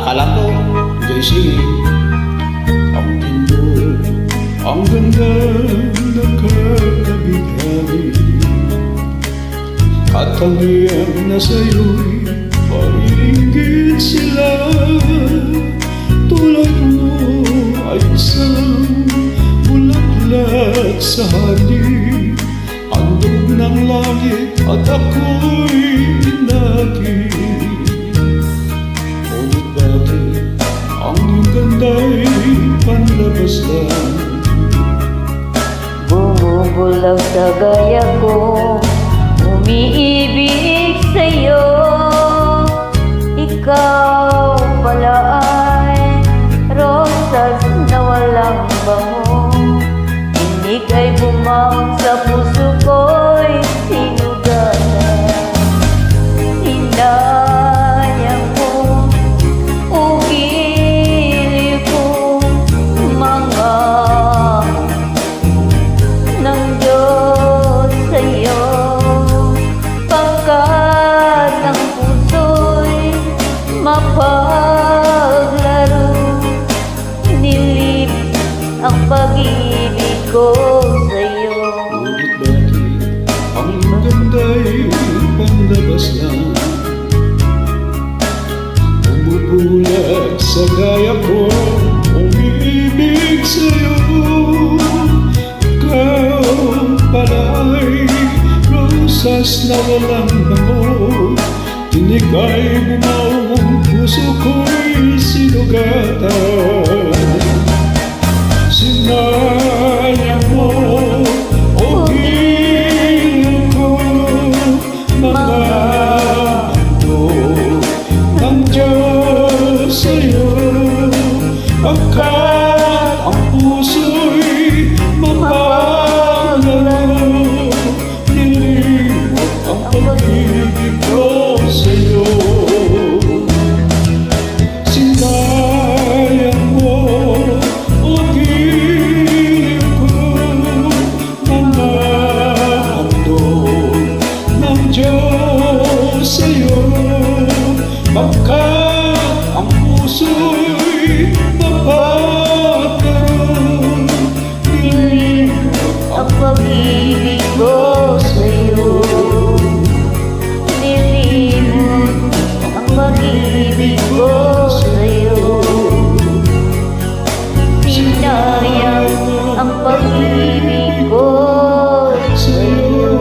Akala ko, JC, ang tindor, ang ganda ng katabi-tabi, at ang iyang nasa'yo'y paringgit sila. Tulad mo ay isang bulaklak sa hardin, handog ng langit at ako'y inakit. Ngunit bakit ang iyong ganda'y panlabas lang? Bumubulag sa gaya ko, umiibig sa'yo. Ikaw pala ay rosas na walang bango. Tinig ay bumawang sa puso ko'y sinugatan. Hinayang mo, ugili ko mga ng Diyos sa'yo. Pagkat ang puso'y mapaglaro, nilip ang pag-ibig ko sa'yo. Ngunit bakit ang iyong ganda'y panlabas lang? Bumubulag sa gaya ko, umiibig sa'yo. Ikaw pala'y rosas na walang bango. Tinig ay bumawang, puso ko'y sinugatan. Sinayang mo, o hiling ko, mga handog ng Diyos sa'yo. Pagkat ang puso'y mapaglaro, nilimot ang pag-ibig ko sa'yo. Sinayang mo, o hiling ko, mga handog ng Diyos sa'yo. Pagkat ang puso'y mapaglaro, nilimot Ang pag-ibig ko sa'yo, nilimot ang pag-ibig ko sa'yo. Sinayang ang pag-ibig ko sa'yo.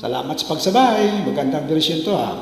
Salamat sa pagsabay. Magandang version to, ha.